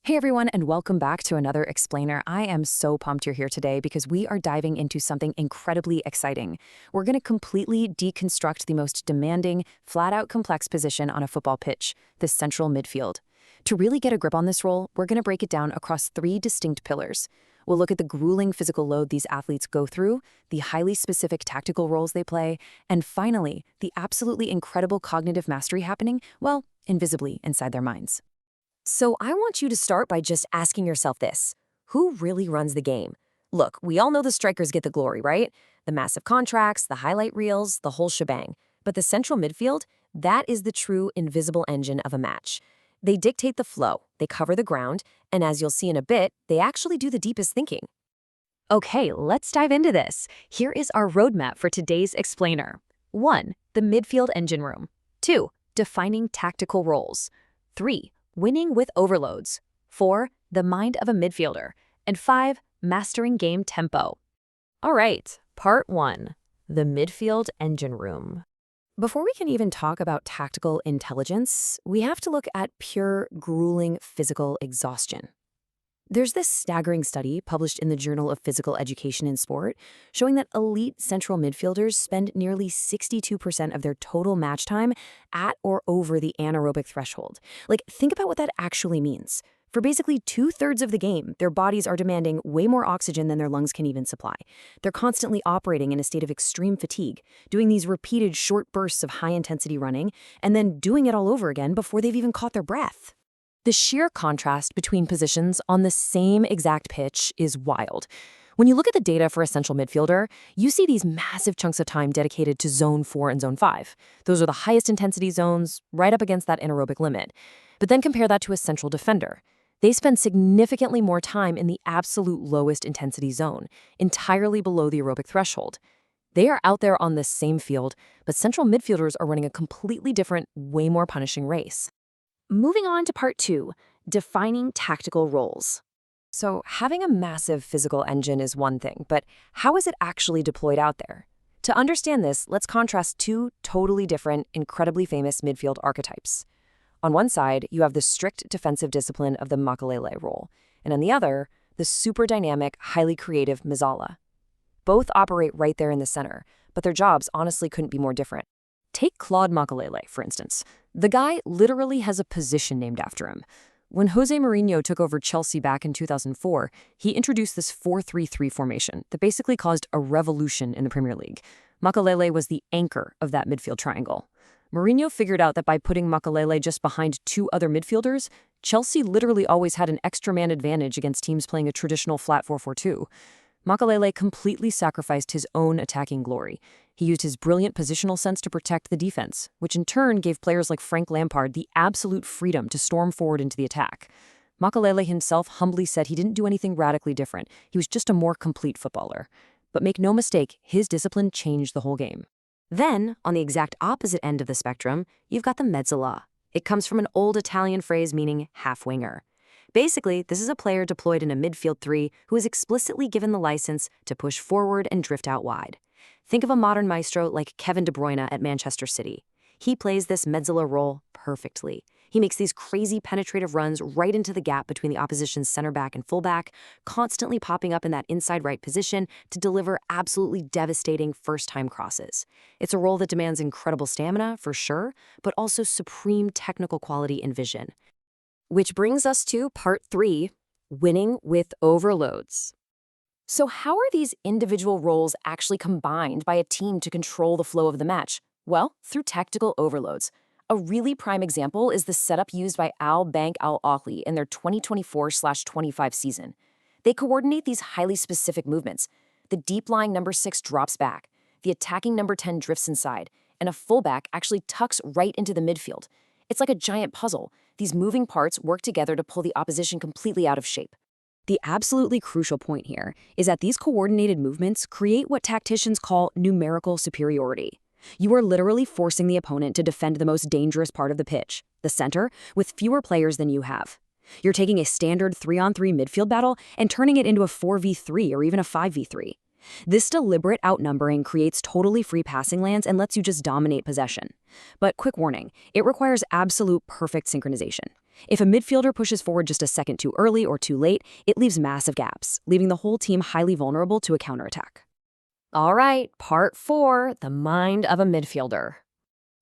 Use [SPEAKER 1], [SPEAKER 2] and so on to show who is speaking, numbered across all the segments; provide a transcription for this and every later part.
[SPEAKER 1] Hey everyone, and welcome back to another Explainer. I am so pumped you're here today because we are diving into something incredibly exciting. We're going to completely deconstruct the most demanding, flat-out complex position on a football pitch, the central midfield. To really get a grip on this role, we're going to break it down across three distinct pillars. We'll look at the grueling physical load these athletes go through, the highly specific tactical roles they play, and finally, the absolutely incredible cognitive mastery happening, well, invisibly inside their minds.
[SPEAKER 2] So I want you to start by just asking yourself this. Who really runs the game? Look, we all know the strikers get the glory, right? The massive contracts, the highlight reels, the whole shebang. But the central midfield, that is the true invisible engine of a match. They dictate the flow, they cover the ground, and as you'll see in a bit, they actually do the deepest thinking.
[SPEAKER 1] Okay, let's dive into this. Here is our roadmap for today's Explainer. 1. The midfield engine room. 2. Defining tactical roles. 3. Winning with overloads. 4. The mind of a midfielder. And 5. Mastering game tempo.
[SPEAKER 2] All right, part 1. The midfield engine room.
[SPEAKER 1] Before we can even talk about tactical intelligence, we have to look at pure, grueling physical exhaustion. There's this staggering study published in the Journal of Physical Education in Sport showing that elite central midfielders spend nearly 62% of their total match time at or over the anaerobic threshold. Like, think about what that actually means. For basically 2/3 of the game, their bodies are demanding way more oxygen than their lungs can even supply. They're constantly operating in a state of extreme fatigue, doing these repeated short bursts of high-intensity running, and then doing it all over again before they've even caught their breath. The sheer contrast between positions on the same exact pitch is wild. When you look at the data for a central midfielder, you see these massive chunks of time dedicated to Zone 4 and Zone 5. Those are the highest intensity zones, right up against that anaerobic limit. But then compare that to a central defender. They spend significantly more time in the absolute lowest intensity zone, entirely below the aerobic threshold. They are out there on the same field, but central midfielders are running a completely different, way more punishing race. Moving on to part 2, defining tactical roles. So having a massive physical engine is one thing, but how is it actually deployed out there? To understand this, let's contrast two totally different, incredibly famous midfield archetypes. On one side, you have the strict defensive discipline of the Makelele role, and on the other, the super dynamic, highly creative Mezzala. Both operate right there in the center, but their jobs honestly couldn't be more different. Take Claude Makelele, for instance. The guy literally has a position named after him. When Jose Mourinho took over Chelsea back in 2004, he introduced this 4-3-3 formation that basically caused a revolution in the Premier League. Makelele was the anchor of that midfield triangle. Mourinho figured out that by putting Makelele just behind two other midfielders, Chelsea literally always had an extra man advantage against teams playing a traditional flat 4-4-2. Makelele completely sacrificed his own attacking glory. He used his brilliant positional sense to protect the defense, which in turn gave players like Frank Lampard the absolute freedom to storm forward into the attack. Makelele himself humbly said he didn't do anything radically different. He was just a more complete footballer. But make no mistake, his discipline changed the whole game. Then, on the exact opposite end of the spectrum, you've got the Mezzala. It comes from an old Italian phrase meaning half-winger. Basically, this is a player deployed in a midfield 3 who is explicitly given the license to push forward and drift out wide. Think of a modern maestro like Kevin De Bruyne at Manchester City. He plays this Mezzala role perfectly. He makes these crazy penetrative runs right into the gap between the opposition's center back and fullback, constantly popping up in that inside right position to deliver absolutely devastating first-time crosses. It's a role that demands incredible stamina, for sure, but also supreme technical quality and vision. Which brings us to part 3, winning with overloads. So how are these individual roles actually combined by a team to control the flow of the match? Well, through tactical overloads. A really prime example is the setup used by Al Bank Al Ahly in their 2024/25 season. They coordinate these highly specific movements. The deep-lying number 6 drops back, the attacking number 10 drifts inside, and a fullback actually tucks right into the midfield. It's like a giant puzzle. These moving parts work together to pull the opposition completely out of shape. The absolutely crucial point here is that these coordinated movements create what tacticians call numerical superiority. You are literally forcing the opponent to defend the most dangerous part of the pitch, the center, with fewer players than you have. You're taking a standard 3-on-3 midfield battle and turning it into a 4v3 or even a 5v3. This deliberate outnumbering creates totally free passing lanes and lets you just dominate possession. But quick warning, it requires absolute perfect synchronization. If a midfielder pushes forward just a second too early or too late, it leaves massive gaps, leaving the whole team highly vulnerable to a counterattack.
[SPEAKER 2] All right, part 4, the mind of a midfielder.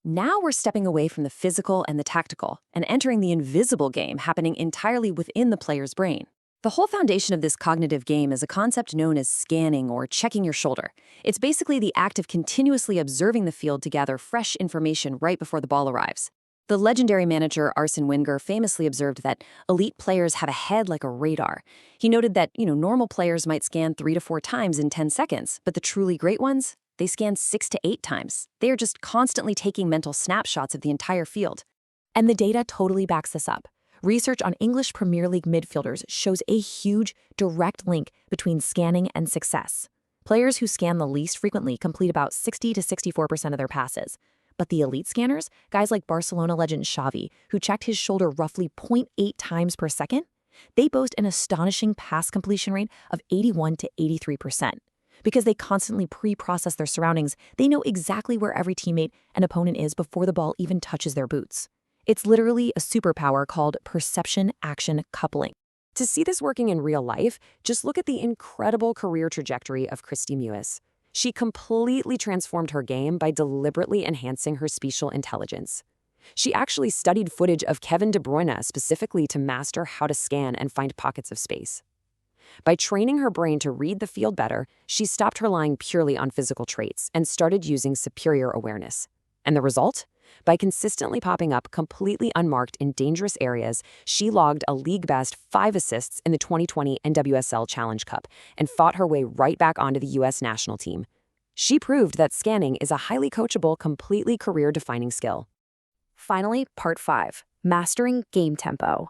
[SPEAKER 2] Now we're stepping away from the physical and the tactical and entering the invisible game happening entirely within the player's brain. The whole foundation of this cognitive game is a concept known as scanning or checking your shoulder. It's basically the act of continuously observing the field to gather fresh information right before the ball arrives. The legendary manager Arsene Wenger famously observed that elite players have a head like a radar. He noted that, normal players might scan 3 to 4 times in 10 seconds, but the truly great ones, they scan 6 to 8 times. They are just constantly taking mental snapshots of the entire field. And the data totally backs this up. Research on English Premier League midfielders shows a huge, direct link between scanning and success. Players who scan the least frequently complete about 60 to 64% of their passes. But the elite scanners, guys like Barcelona legend Xavi, who checked his shoulder roughly 0.8 times per second, they boast an astonishing pass completion rate of 81 to 83%. Because they constantly pre-process their surroundings, they know exactly where every teammate and opponent is before the ball even touches their boots. It's literally a superpower called perception-action coupling. To see this working in real life, just look at the incredible career trajectory of Christy Mewis. She completely transformed her game by deliberately enhancing her spatial intelligence. She actually studied footage of Kevin De Bruyne specifically to master how to scan and find pockets of space. By training her brain to read the field better, she stopped relying purely on physical traits and started using superior awareness. And the result? By consistently popping up completely unmarked in dangerous areas, she logged a league-best 5 assists in the 2020 NWSL Challenge Cup and fought her way right back onto the U.S. national team. She proved that scanning is a highly coachable, completely career-defining skill. Finally, part 5, mastering game tempo.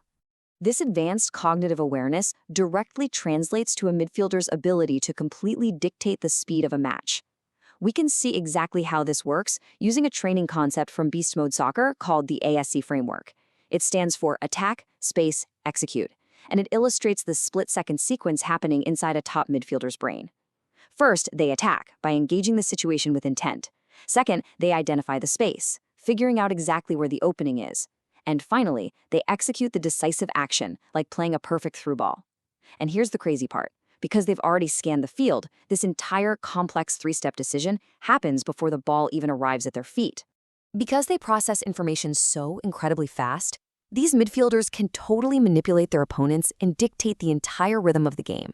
[SPEAKER 2] This advanced cognitive awareness directly translates to a midfielder's ability to completely dictate the speed of a match. We can see exactly how this works using a training concept from Beast Mode Soccer called the ASC framework. It stands for Attack, Space, Execute, and it illustrates the split-second sequence happening inside a top midfielder's brain. First, they attack by engaging the situation with intent. Second, they identify the space, figuring out exactly where the opening is. And finally, they execute the decisive action, like playing a perfect through ball. And here's the crazy part. Because they've already scanned the field, this entire complex 3-step decision happens before the ball even arrives at their feet. Because they process information so incredibly fast, these midfielders can totally manipulate their opponents and dictate the entire rhythm of the game.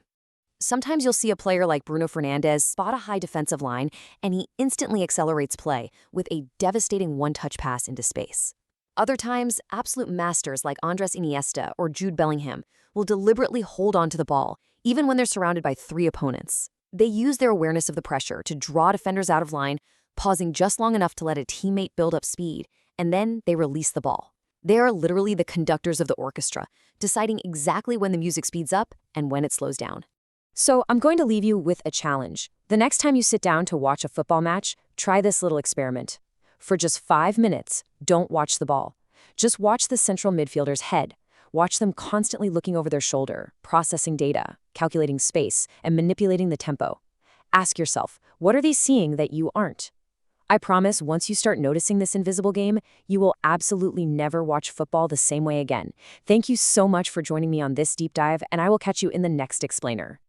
[SPEAKER 2] Sometimes you'll see a player like Bruno Fernandes spot a high defensive line, and he instantly accelerates play with a devastating one-touch pass into space. Other times, absolute masters like Andres Iniesta or Jude Bellingham will deliberately hold on to the ball, even when they're surrounded by 3 opponents. They use their awareness of the pressure to draw defenders out of line, pausing just long enough to let a teammate build up speed, and then they release the ball. They are literally the conductors of the orchestra, deciding exactly when the music speeds up and when it slows down. So I'm going to leave you with a challenge. The next time you sit down to watch a football match, try this little experiment. For just 5 minutes, don't watch the ball. Just watch the central midfielder's head. Watch them constantly looking over their shoulder, processing data, calculating space, and manipulating the tempo. Ask yourself, what are they seeing that you aren't? I promise once you start noticing this invisible game, you will absolutely never watch football the same way again. Thank you so much for joining me on this deep dive, and I will catch you in the next explainer.